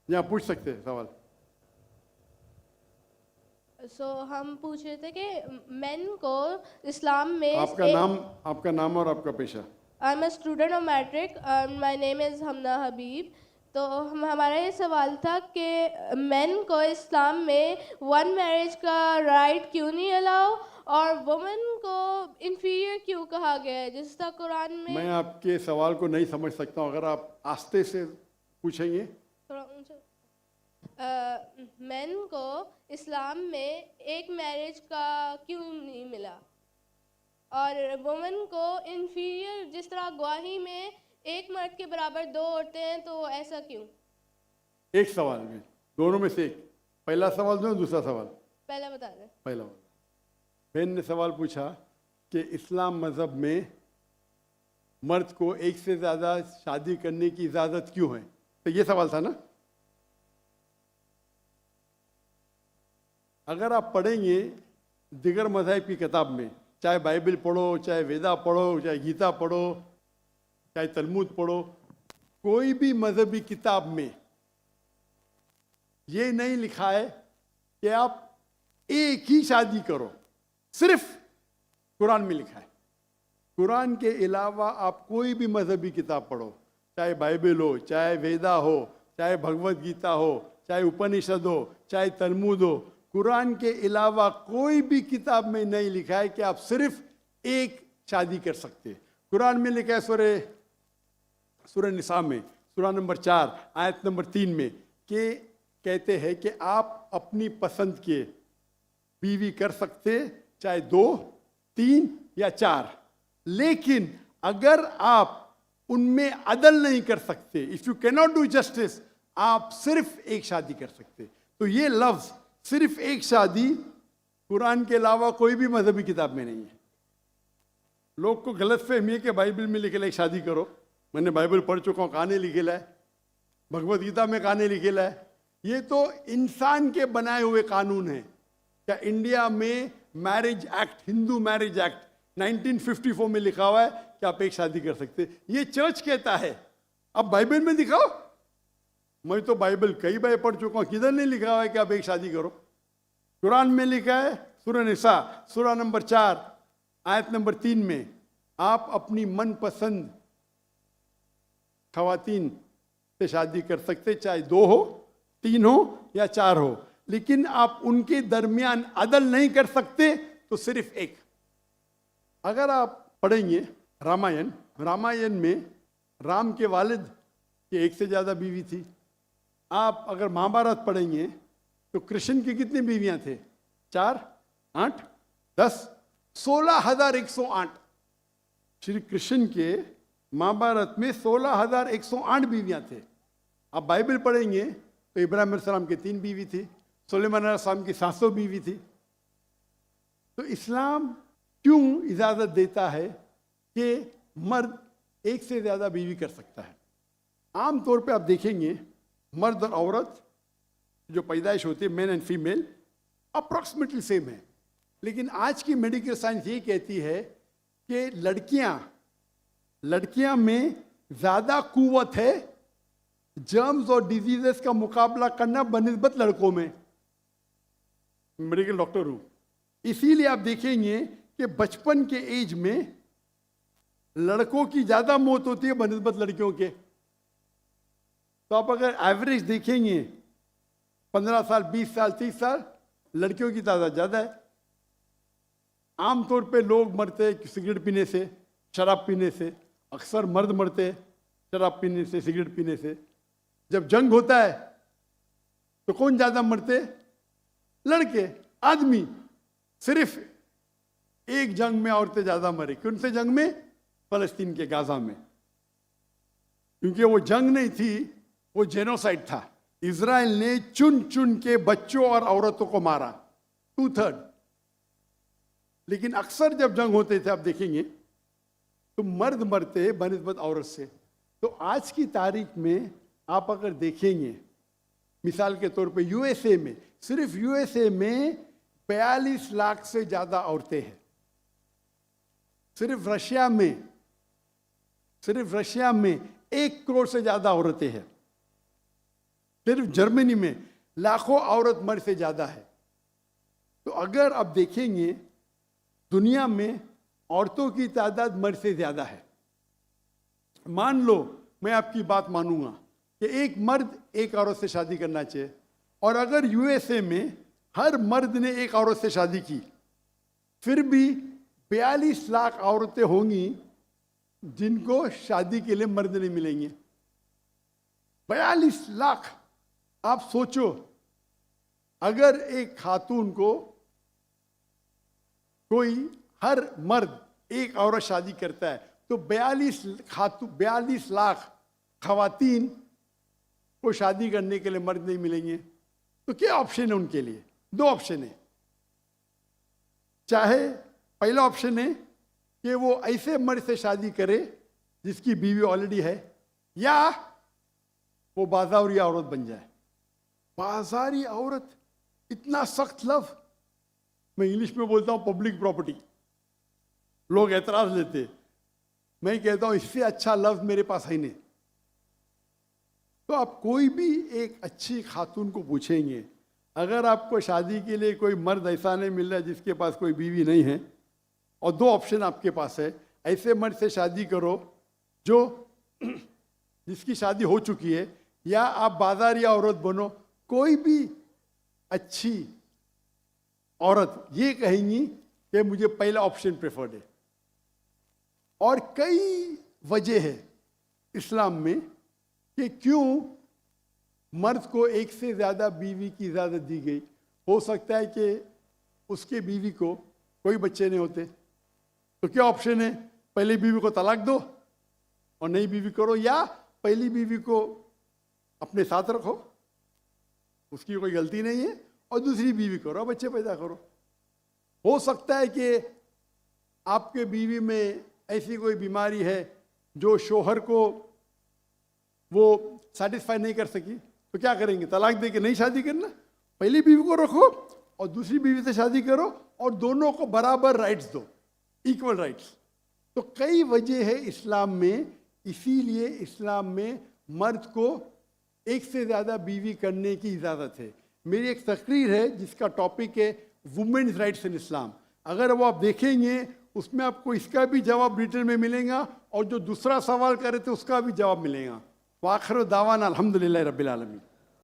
यहाँ पूछ सकते हैं सवाल। हम पूछ रहे थे कि मेन को इस्लाम में आपका नाम और आपका पेशा। I am a student of matric, my name is Hamna Habib. तो हमारा ये सवाल था कि मेन को इस्लाम में वन मैरिज का राइट क्यों नहीं अलाउ, और वुमेन को इन्फीरियर क्यों कहा गया है, जिस तरह कुरान में। मैं आपके सवाल को नहीं समझ सकता हूँ, अगर आप आस्ते से पूछेंगे। थोड़ा ऊंचा। मेन को इस्लाम में एक मैरिज का क्यों नहीं मिला, और वुमेन को इन्फीरियर, जिस तरह गवाही में एक मर्द के बराबर दो औरतें हैं, तो ऐसा क्यों? एक सवाल में, दोनों में से एक। पहला सवाल दो, दूसरा सवाल। पहला बता दें। पहला वाला। बहन ने सवाल पूछा कि इस्लाम मजहब में मर्द को एक से ज़्यादा शादी करने की इजाज़त क्यों है, तो ये सवाल था ना। अगर आप पढ़ेंगे दिगर मज़हब की किताब में, चाहे बाइबल पढ़ो, चाहे वेदा पढ़ो, चाहे गीता पढ़ो, चाहे तलमुद पढ़ो, कोई भी मजहबी किताब में ये नहीं लिखा है कि आप एक ही शादी करो। सिर्फ कुरान में लिखा है। कुरान के अलावा आप कोई भी मजहबी किताब पढ़ो, चाहे बाइबल हो, चाहे वेदा हो, चाहे भगवत गीता हो, चाहे उपनिषद हो, चाहे तलमुद हो, कुरान के अलावा कोई भी किताब में नहीं लिखा है कि आप सिर्फ एक शादी कर सकते। कुरान में लिखा है सूरह निसा में, सूरह नंबर 4 आयत नंबर 3 में, कि कहते हैं कि आप अपनी पसंद के बीवी कर सकते, चाहे 2, 3 या 4, लेकिन अगर आप उनमें अदल नहीं कर सकते, if you can not do justice, आप सिर्फ एक शादी कर सकते। तो ये लफ्ज सिर्फ एक शादी कुरान के अलावा कोई भी मजहबी किताब में नहीं है। लोग को गलत फहमी है कि बाइबल में लिखेला एक शादी करो। मैंने बाइबल पढ़ चुका हूँ, कहानी लिखेला है, भगवत गीता में कहानी लिखेला है। ये तो इंसान के बनाए हुए कानून है। क्या इंडिया में marriage act, Hindu marriage act 1954 में लिखा हुआ है कि आप एक शादी कर सकते। ये चर्च कहता है, अब बाइबल में दिखाओ। मैं तो बाइबल कई बार पढ़ चुका हूँ, किधर नहीं लिखा हुआ है कि आप एक शादी करो। कुरान में लिखा है सूरह निसा सूरह नंबर 4 आयत नंबर 3 में, आप अपनी मनपसंद खवातीन से शादी कर सकते, चाहे 2 हो, 3 हो या 4 हो, लेकिन आप उनके दरमियान अदल नहीं कर सकते, तो सिर्फ एक। अगर आप पढ़ेंगे रामायण में राम के वालिद के एक से ज्यादा बीवी थी। आप अगर महाभारत पढ़ेंगे तो कृष्ण की कितनी बीवियां थे? 4, 8, 10, 16,108। श्री कृष्ण के महाभारत में 16,108 बीवियां थे। आप बाइबल पढ़ेंगे तो इब्राहिम अलैहिस्सलाम की 3 बीवी थी, सुलेमान अलैहिस्सलाम की 700 बीवी थी। तो इस्लाम क्यों इजाजत देता है कि मर्द एक से ज्यादा बीवी कर सकता है? आमतौर पे आप देखेंगे मर्द और औरत जो पैदाइश होती है, main and female, approximately same है। लेकिन आज की मेडिकल साइंस ये कहती है कि लड़कियां में ज्यादा कुव्वत है जर्म्स और डिजीजेस का मुकाबला करना बनिस्बत लड़कों में। मेडिकल डॉक्टर हूं, इसीलिए आप देखेंगे कि बचपन के एज में लड़कों की ज्यादा मौत होती है बनिस्बत लड़कियों के। तो आप अगर एवरेज देखेंगे 15 साल, 20 साल, 30 साल, लड़कियों की तादाद ज्यादा है। आमतौर पे लोग मरते हैं सिगरेट पीने से, शराब पीने से। अक्सर मर्द मरते हैं शराब पीने से, सिगरेट पीने से। जब जंग होता है तो कौन ज्यादा मरते? लड़के, आदमी। सिर्फ एक जंग में औरतें ज्यादा मरी। कौन से जंग में? फलस्तीन के गाजा में। क्योंकि वो जंग नहीं थी, वो जेनोसाइड था। इजराइल ने चुन चुन के बच्चों और औरतों को मारा, 2/3। लेकिन अक्सर जब जंग होते थे, आप देखेंगे तो मर्द मरते बनिस्बत औरत से। तो आज की तारीख में आप अगर देखेंगे, मिसाल के तौर पे यूएसए में, सिर्फ यूएसए में 42 लाख से ज्यादा औरतें हैं। सिर्फ रशिया में 1 करोड़ से ज्यादा औरतें हैं। सिर्फ जर्मनी में लाखों औरत मर्द से ज़्यादा है। तो अगर आप देखेंगे दुनिया में औरतों की तादाद मर्द से ज़्यादा है। मान लो मैं आपकी बात मानूंगा कि एक मर्द एक औरत से शादी करना चाहिए, और अगर यूएसए में हर मर्द ने एक औरत से शादी की, फिर भी 42 लाख औरतें होंगी जिनको शादी के लिए मर्द नहीं मिलेंगे। 42 लाख। आप सोचो, अगर एक खातून को कोई हर मर्द एक औरत शादी करता है तो 42 लाख खवातीन को शादी करने के लिए मर्द नहीं मिलेंगे। तो क्या ऑप्शन है उनके लिए? 2 ऑप्शन है। चाहे पहला ऑप्शन है कि वो ऐसे मर्द से शादी करे जिसकी बीवी ऑलरेडी है, या वो बाजारी औरत बन जाए। बाजारी औरत, इतना सख्त लफ्ज। मैं इंग्लिश में बोलता हूं पब्लिक प्रॉपर्टी, लोग एतराज लेते। मैं कहता हूं इससे अच्छा लफ्ज मेरे पास है नहीं। तो आप कोई भी एक अच्छी खातून को पूछेंगे, अगर आपको शादी के लिए कोई मर्द ऐसा नहीं मिल रहा है जिसके पास कोई बीवी नहीं है, और 2 ऑप्शन आपके पास है, ऐसे मर्द से शादी करो जो जिसकी शादी हो चुकी है, या आप बाजारी औरत बनो। कोई भी अच्छी औरत ये कहेंगी कि मुझे पहला ऑप्शन प्रेफर्ड है। और कई वजह है इस्लाम में कि क्यों मर्द को एक से ज़्यादा बीवी की इजाज़त दी गई। हो सकता है कि उसके बीवी को कोई बच्चे नहीं होते, तो क्या ऑप्शन है? पहली बीवी को तलाक दो और नई बीवी करो, या पहली बीवी को अपने साथ रखो, उसकी कोई गलती नहीं है, और दूसरी बीवी करो, बच्चे पैदा करो। हो सकता है कि आपके बीवी में ऐसी कोई बीमारी है जो शोहर को वो सेटिस्फाई नहीं कर सकी, तो क्या करेंगे? तलाक दे के नहीं शादी करना, पहली बीवी को रखो और दूसरी बीवी से शादी करो, और दोनों को बराबर राइट्स दो, इक्वल राइट्स। तो कई वजह है इस्लाम में, इसीलिए इस्लाम में मर्द को एक से ज़्यादा बीवी करने की इजाज़त है। मेरी एक तकरीर है जिसका टॉपिक है वुमेन्स राइट्स इन इस्लाम। अगर वो आप देखेंगे उसमें आपको इसका भी जवाब डिटेल में मिलेगा, और जो दूसरा सवाल करे थे उसका भी जवाब मिलेगा। वाखिर दावाना अल्हम्दुलिल्लाह रब्बिल आलमीन।